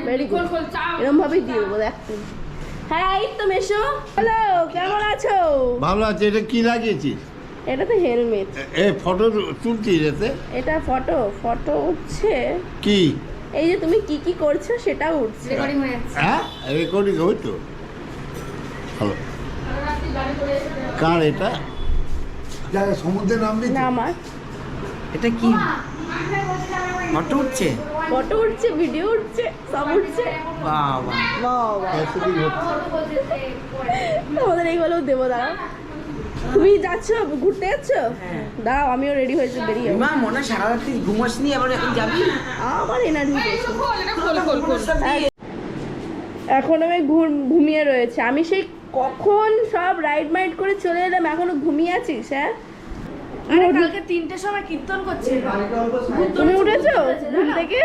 Very good, এরকম ভাবেই দিয়ে দেবো। দেখ হ্যাঁ এই তো মেশো। হ্যালো, কেমন আছো? ভালো আছে। এটা কি লাগিয়েছিস? এটা তো হেলমেট। এ ফটো তুলছিস এতে? এটা ফটো উঠছে কি? এই যে তুমি কি কি করছো সেটা উঠছে। রেকর্ডিং হয়ে যাচ্ছে। হ্যাঁ রেকর্ডিং হইতো। ভালো। কার এটা? যারা সমুদ্রে নামবি না আমার এটা কি ফটো উঠছে? ফটো উঠছে, ভিডিও উঠছে, সব উঠছে। বাবা বাবা শুটিং হচ্ছে। তোমাদের এইগুলোও দেবো। দাঁড়াও, তুমি যাচ্ছ ঘুরতে যাচ্ছ? দাঁড়াও আমিও রেডি হয়েছে, বেরিয়ে মা মনে সারা রাত্রি ঘুমাসনি, আবার এখন যাবি? আমার এনার্জি এখন আমি ঘুমিয়ে রয়েছে। আমি সেই কখন সব রাইড মাইড করে চলে এলাম, এখনো ঘুমিয়ে আছিস? হ্যাঁ আরে কালকে 3টের সময় কীর্তন করছে। তুমি উঠেছো ঘুম থেকে?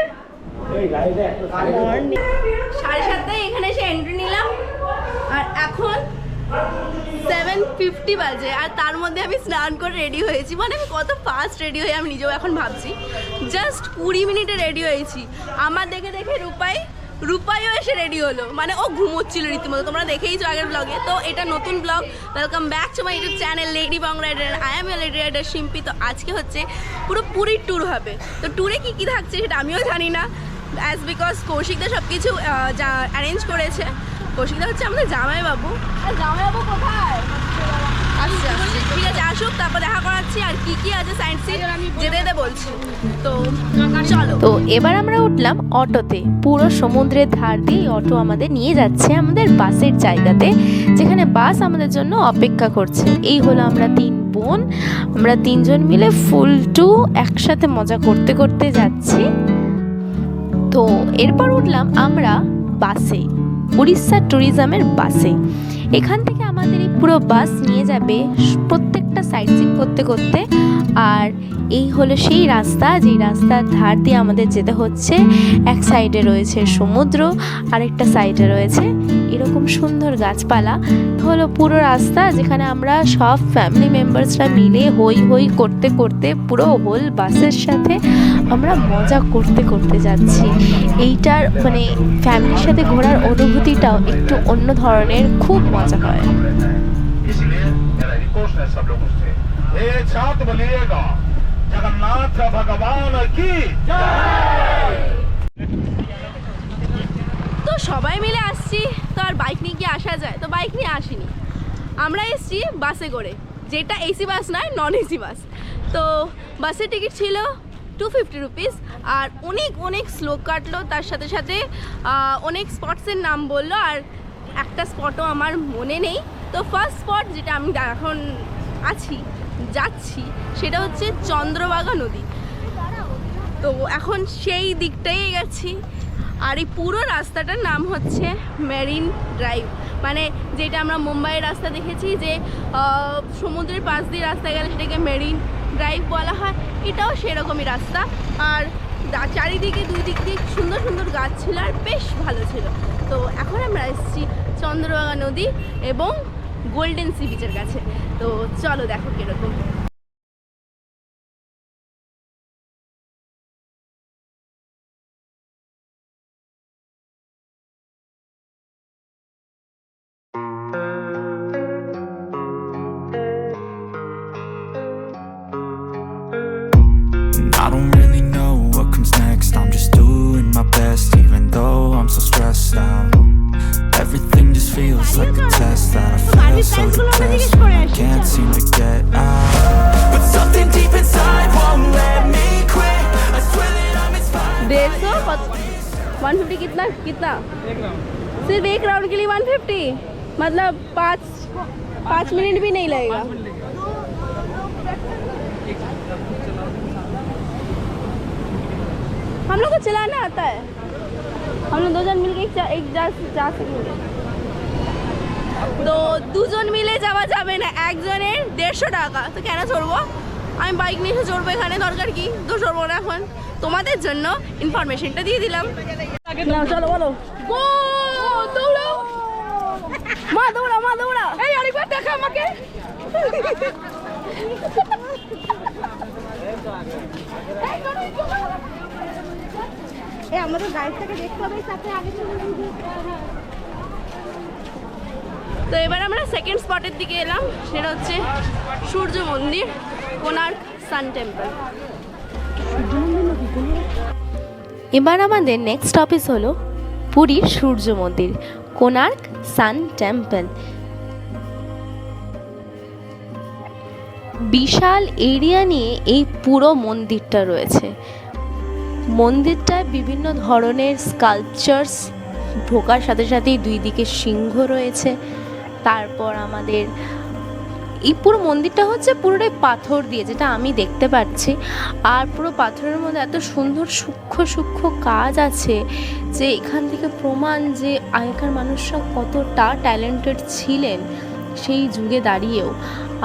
মর্নিং 7:30 এখানে এসে এন্ট্রি নিলাম আর এখন 7:50 বাজে। আর তার মধ্যে আমি স্নান করে রেডি হয়েছি। মানে আমি কত ফাস্ট রেডি হয়ে আমি নিজেও এখন ভাবছি। জাস্ট 20 মিনিটে রেডি হয়েছি। আমার দেখে দেখে রূপাইও এসে রেডি হলো। মানে ও ঘুমোচ্ছিল রীতিমতো, তোমরা দেখেইছো আগের ব্লগে। তো এটা নতুন blog. Welcome back to my YouTube channel lady bong rider. I am your lady rider Shimpi. তো আজকে হচ্ছে পুরো পুরীর ট্যুর হবে। তো ট্যুরে কী কী থাকছে সেটা আমিও জানি না, অ্যাজ বিকজ কৌশিকদা সব কিছু অ্যারেঞ্জ করেছে। কৌশিকদা হচ্ছে আমাদের জামাইবাবু। আর জামাইবাবু কোথায়? আচ্ছা ঠিক আছে, আসুক, তারপর দেখা করাচ্ছি। আর কি কি আছে সাইন্স সিট যেতে যেতে বলছি। তো চলো। তো এবার আমরা উঠলাম অটোতে। পুরো সমুদ্রের ধার দিয়ে অটো আমাদের নিয়ে যাচ্ছে আমাদের বাসের জায়গাতে, যেখানে বাস আমাদের জন্য অপেক্ষা করছে। এই হলো আমরা 3 বোন, আমরা 3জন মিলে ফুল টু একসাথে মজা করতে করতে যাচ্ছি। তো এরপর উঠলাম আমরা বাসে, উড়িষ্যা ট্যুরিজমের বাসে। এখান থেকে আমাদের এই পুরো বাস নিয়ে যাবে প্রত্যেকটা সাইট সিন করতে করতে। আর এই হলো সেই রাস্তা, যেই রাস্তার ধার দিয়ে আমাদের যেতে হচ্ছে। এক সাইডে রয়েছে সমুদ্র, আরেকটা সাইডে রয়েছে এরকম সুন্দর গাছপালা। হলো পুরো রাস্তা, যেখানে আমরা সব ফ্যামিলি মেম্বার্সরা মিলে হই হই করতে করতে পুরো হোল বাসের সাথে আমরা মজা করতে করতে যাচ্ছি। এইটার মানে ফ্যামিলির সাথে ঘোরার অনুভূতিটাও একটু অন্য ধরনের, খুব মজা হয়। তো সবাই মিলে আসছি, তো আর বাইক নিয়ে কি আসা যায়? তো বাইক নিয়ে আসিনি, আমরা এসছি বাসে করে, যেটা এসি বাস নয়, নন এসি বাস। তো বাসের টিকিট ছিল 250 রুপিস। আর অনেক স্লো কাটলো, তার সাথে সাথে অনেক স্পটসের নাম বললো। আর একটা স্পটও আমার মনে নেই। তো ফার্স্ট স্পট যেটা আমি এখন যাচ্ছি সেটা হচ্ছে চন্দ্রভাগা নদী। তো এখন সেই দিকটাই গেছি। আর এই পুরো রাস্তাটার নাম হচ্ছে মেরিন ড্রাইভ। মানে যেটা আমরা মুম্বাইয়ের রাস্তা দেখেছি যে সমুদ্রের পাশ দিয়ে রাস্তা গেলে সেটাকে মেরিন ড্রাইভ বলা হয়, এটাও সেরকমই রাস্তা। আর চারিদিকে দুই দিক দিয়ে সুন্দর সুন্দর গাছ ছিল আর বেশ ভালো ছিল। তো এখন আমরা এসেছি চন্দ্রভাগা নদী এবং গোল্ডেন সি বিচের কাছে। তো চলো দেখো কীরকম। I don't really know what comes next. I'm just doing my best, even though I'm so stressed out. Everything just feels like a test that I feel so depressed when I can't seem to get out. But something deep inside won't let me quit. I swear that I'm inspired. 150 कितना? सिर्फ एक round के लिए 150, मतलब 5 minute भी नहीं लगेगा। हम लोग को चलाना आता है, हम लोग 2 जन मिलके एक जा सकेंगे। তো 2 জন মিলে যাওয়া যাবে না, একজনের 150 টাকা। তো কেন চড়বো? আমি বাইক নিয়ে এসে চড়বো, এখানে দরকার কি? তো চড়বো না। এখন তোমাদের জন্য ইনফরমেশনটা দিয়ে দিলাম। চলো বলো, গো দৌড়াও, মা দৌড়া। এই আরেকবার দেখা আমাকে। আমাদের গাইডটাকে দেখতে হবে সাথে আগে তো এবার আমরা সেকেন্ড স্পটের দিকে এলাম, সেটা হচ্ছে সূর্য মন্দির, কোণার্ক সান টেম্পল। এবার আমাদের নেক্সট অফিস হলো পুরীর সূর্য মন্দির, কোণার্ক সান টেম্পল। বিশাল এরিয়া নিয়ে এই পুরো মন্দিরটা রয়েছে। মন্দিরটায় বিভিন্ন ধরনের স্কাল্পচার্স, ঢোকার সাথে সাথেই দুই দিকে সিংহ রয়েছে। তারপর আমাদের এই পুরো মন্দিরটা হচ্ছে পুরোটাই পাথর দিয়ে, যেটা আমি দেখতে পাচ্ছি। আর পুরো পাথরের মধ্যে এত সুন্দর সূক্ষ্ম সূক্ষ্ম কাজ আছে যে এখান থেকে প্রমাণ যে আগেকার মানুষরা কতটা ট্যালেন্টেড ছিলেন সেই যুগে দাঁড়িয়েও।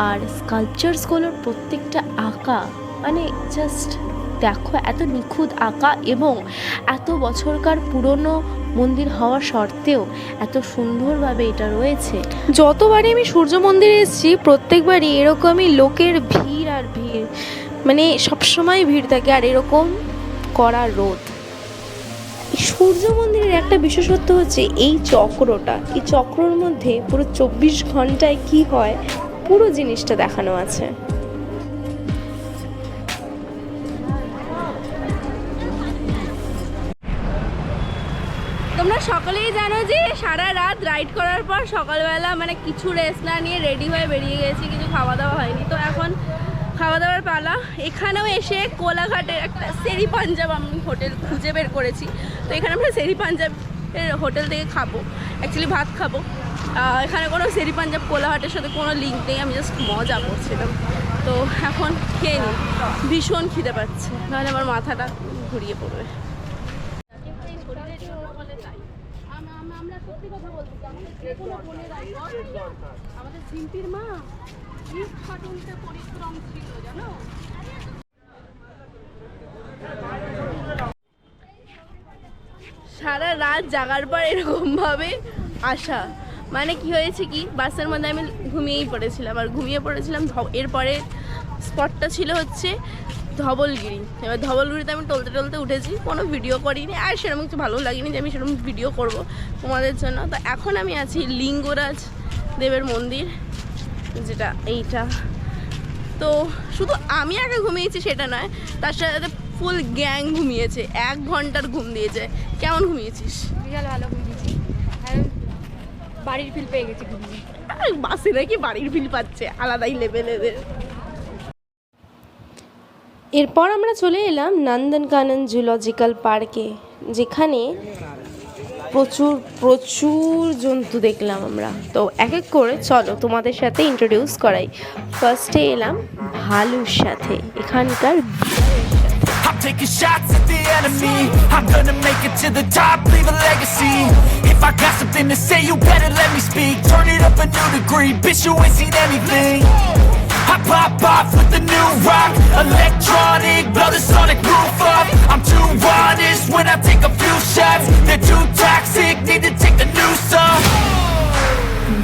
আর স্কাল্পচার্সগুলোর প্রত্যেকটা আঁকা মানে জাস্ট দেখো, এত নিখুঁত আঁকা এবং এত বছরকার পুরনো মন্দির হওয়া সত্ত্বেও এত সুন্দরভাবে এটা রয়েছে। যতবারই আমি সূর্য মন্দিরে এসেছি প্রত্যেকবারই এরকমই লোকের ভিড় আর ভিড়, মানে সবসময় ভিড় থাকে আর এরকম কড়া রোদ। এই সূর্য মন্দিরের একটা বিশেষত্ব হচ্ছে এই চক্রটা, এই চক্রর মধ্যে পুরো 24 ঘন্টায় কি হয় পুরো জিনিসটা দেখানো আছে। তোমরা সকলেই জানো যে সারা রাত রাইড করার পর সকালবেলা মানে কিছু রেস্ট না নিয়ে রেডি হয়ে বেরিয়ে গেছি, কিছু খাওয়া দাওয়া হয়নি। তো এখন খাওয়া দাওয়ার পালা। এখানেও এসে কোলাঘাটের একটা সেরি পাঞ্জাব আমি হোটেল খুঁজে বের করেছি। তো এখানে আমরা সেরি পাঞ্জাবের হোটেল থেকে খাবো, অ্যাকচুয়ালি ভাত খাবো। এখানে কোনো সেরি পাঞ্জাব কোলাঘাটের সাথে কোনো লিঙ্ক নেই, আমি জাস্ট মজা করছিলাম। তো এখন খেয়ে নিই, ভীষণ খিদে পাচ্ছে, নাহলে আমার মাথাটা ঘুরিয়ে পড়বে। আমরা সত্যি কথা বলছি, আমাদের যে কোনো বোনেরাই আমাদের শিল্পীর মা খাটুনতে পরিশ্রম ছিল জানো। সারা রাত জাগার পর এরকমভাবে আসা মানে কি হয়েছে কি, বাসের মধ্যে আমি ঘুমিয়েই পড়েছিলাম। আর ঘুমিয়ে পড়েছিলাম, এরপরে স্পটটা ছিল হচ্ছে ধবলগিরি। এবার ধবলগিরিতে আমি টলতে টলতে উঠেছি, কোনো ভিডিও করিনি আর সেরকম কিছু ভালো লাগেনি যে আমি সেরকম ভিডিও করব তোমাদের জন্য। তো এখন আমি আছি লিঙ্গরাজ দেবের মন্দির, যেটা এইটা। তো শুধু আমি আগে ঘুমিয়েছি সেটা নয়, তার সাথে ফুল গ্যাং ঘুমিয়েছে, 1 ঘন্টার ঘুম দিয়েছে। কেমন ঘুমিয়েছিস? বিশাল ভালো ঘুমিয়েছি, বাড়ির ফিল পেয়ে গেছি ঘুমিয়ে। বাসে নাকি বাড়ির ফিল পাচ্ছে, আলাদাই লেভেলের। এরপর আমরা চলে এলাম নন্দনকানন জুলজিক্যাল পার্কে, যেখানে প্রচুর প্রচুর জন্তু দেখলাম আমরা। তো এক এক করে চলো তোমাদের সাথে ইন্ট্রোডিউস করাই। ফার্স্টে এলাম ভালুর সাথে, এখানকার I'm taking shots at the enemy. I'm gonna make it to the top, leave a legacy. If I got something to say, you better let me speak. Turn it up a new degree, bitch, you ain't seen anything. I pop off with the new rock, electronic, blow the sonic roof up. I'm too honest when I take a few shots. They're too toxic, need to take the noose off.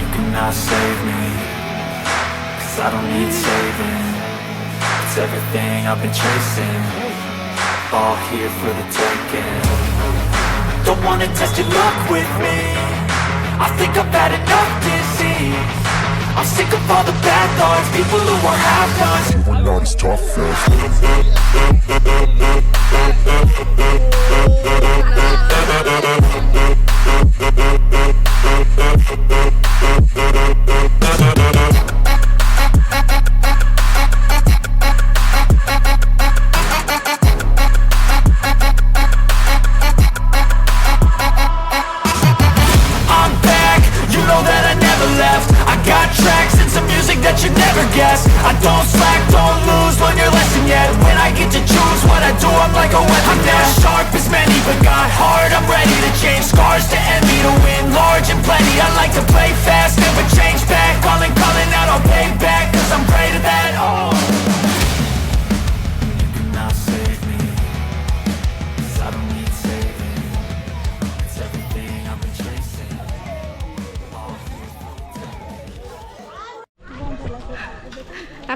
You cannot save me, 'cause I don't need saving. It's everything I've been chasing, all here for the taking. Don't wanna test your luck with me, I think I've had enough disease. I'm sick of all the bad thoughts, people who are half-nots. You are not as tough as I don't slack, don't lose, learn your lesson yet. When I get to choose what I do, I'm like a weapon. I'm not as sharp as many, but got heart, I'm ready to change. Scars to envy, to win large and plenty. I like to play fast, never change back. Calling out, I'll pay back, 'cause I'm great at that. Oh, you cannot save me, 'cause I don't need saving. It's everything I've been chasing.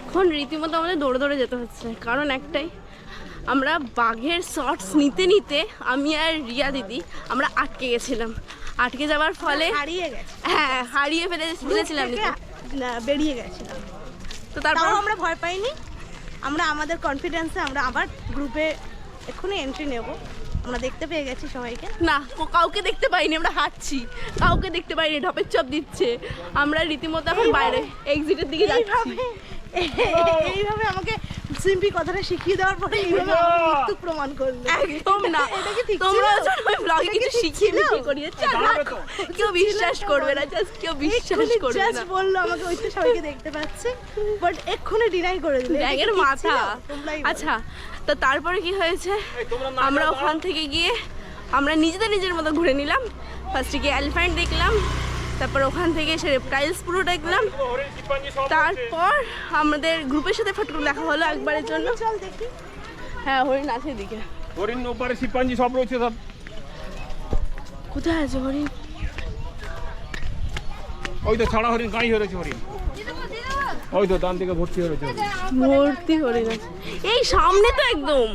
এখন রীতিমতো আমাদের দৌড়ে দৌড়ে যেতে হচ্ছে, কারণ একটাই, আমরা বাঘের শর্টস নিতে নিতে আমি আর রিয়া দিদি আমরা আটকে গেছিলাম। আটকে যাওয়ার ফলে হ্যাঁ হারিয়ে ফেলেছিলাম বেরিয়ে গেছিলাম। তো তারপর আমরা ভয় পাইনি, আমরা আমাদের কনফিডেন্সে আমরা আবার গ্রুপে এক্ষুনি এন্ট্রি নেব। আমরা দেখতে পেয়ে গেছি সবাইকে। না কাউকে দেখতে পাইনি, আমরা হাঁটছি, কাউকে দেখতে পাইনি, ঢপের চপ দিচ্ছে। আমরা রীতিমতো এখন বাইরে এক্সিটের দিকে যাচ্ছি। এইভাবে আমাকে সিম্পি কথাটা শিখিয়ে দেওয়ার পরে এইভাবে আমাকে মৃত্যু প্রমাণ করলো। একদম না, তোমরা যখন ওই ব্লগে কিছু শিখিয়ে করিয়েছে কেউ বিশ্বাস করবে না, জাস্ট কেউ বিশ্বাস করবে না। বললো আমাকে ওই তো সবাইকে দেখতে পাচ্ছে, বাট এক্ষুনি ডিনাই করে দিল ব্যাগের মাথা। আচ্ছা, তো তারপরে কি হয়েছে, আমরা ওখান থেকে গিয়ে আমরা নিজেদের মতো ঘুরে নিলাম। ফার্স্টে গিয়ে এলিফ্যান্ট দেখলাম, তারপর ওখান থেকে এসে রেপটাইলস পুরো দেখলাম। তারপর আমাদের গ্রুপের সাথে ফটো দেখা হলো একবারের জন্য। চল দেখি। হ্যাঁ হরিণ আছে এদিকে। হরিণ ওপারে শিম্পাঞ্জি সব রয়েছে সব। কোথায় আছে হরিণ? ওই তো ছাড়া হরিণ, গাঁই হয়েছে হরিণ, ওই তো ডান দিকে ভর্তি হয়েছে ভর্তি হরিণ আছে এই সামনে তো একদম।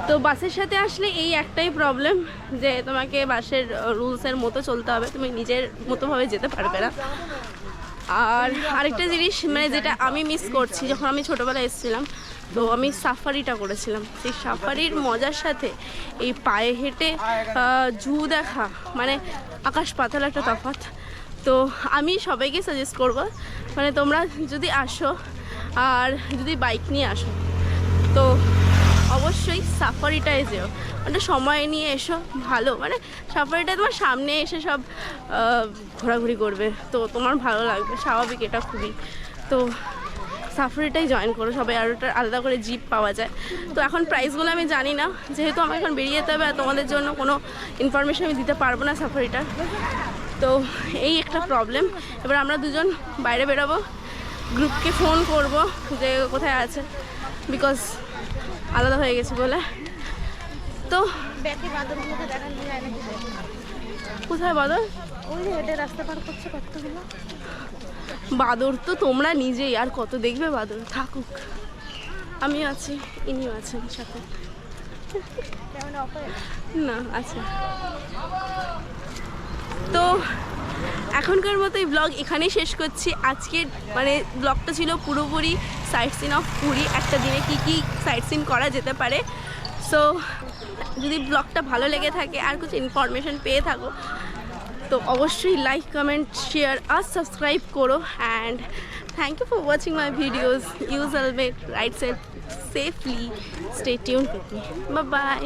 তো বাসের সাথে আসলে এই একটাই প্রবলেম যে তোমাকে বাসের রুলসের মতো চলতে হবে, তুমি নিজের মতোভাবে যেতে পারবে না। আর আরেকটা জিনিস মানে যেটা আমি মিস করছি, যখন আমি ছোটোবেলায় এসেছিলাম তো আমি সাফারিটা করেছিলাম। সেই সাফারির মজার সাথে এই পায়ে হেঁটে জু দেখা মানে আকাশ পাতাল একটা তফাৎ। তো আমি সবাইকে সাজেস্ট করব, মানে তোমরা যদি আসো আর যদি বাইক নিয়ে আসো তো অবশ্যই সাফারিটায় যেও, মানে সময় নিয়ে এসো ভালো। মানে সাফারিটা তোমার সামনে এসে সব ঘোরাঘুরি করবে, তো তোমার ভালো লাগবে, স্বাভাবিক এটা খুবই। তো সাফারিটাই জয়েন করো সবাই, আর ওটা আলাদা করে জিপ পাওয়া যায়। তো এখন প্রাইসগুলো আমি জানি না, যেহেতু আমার এখন বেরিয়ে যেতে হবে আর তোমাদের জন্য কোনো ইনফরমেশন আমি দিতে পারবো না সাফারিটার। তো এই একটা প্রবলেম। এবার আমরা দুজন বাইরে বেরোবো, গ্রুপকে ফোন করব যে কোথায় আছে, বিকজ আলাদা হয়ে গেছে বলে। তো কোথায় বাদর? ওই যে হেঁটে রাস্তা পার করছে কতগুলো বাদর। তো তোমরা নিজেই আর কত দেখবে বাদর, থাকুক, আমিও আছি, ইনিও আছেন সাথে। না আচ্ছা, তো এখনকার মতো এই ব্লগ এখানেই শেষ করছি। আজকের মানে ব্লগটা ছিল পুরোপুরি সাইট সিন অফ পুরী, একটা দিনে কি কি সাইট সিন করা যেতে পারে। সো যদি ব্লগটা ভালো লেগে থাকে আর কিছু ইনফরমেশন পেয়ে থাকো তো অবশ্যই লাইক কমেন্ট শেয়ার আর সাবস্ক্রাইব করো। And thank you for watching my videos. Use helmet, ride safely, stay tuned with me. Bye by.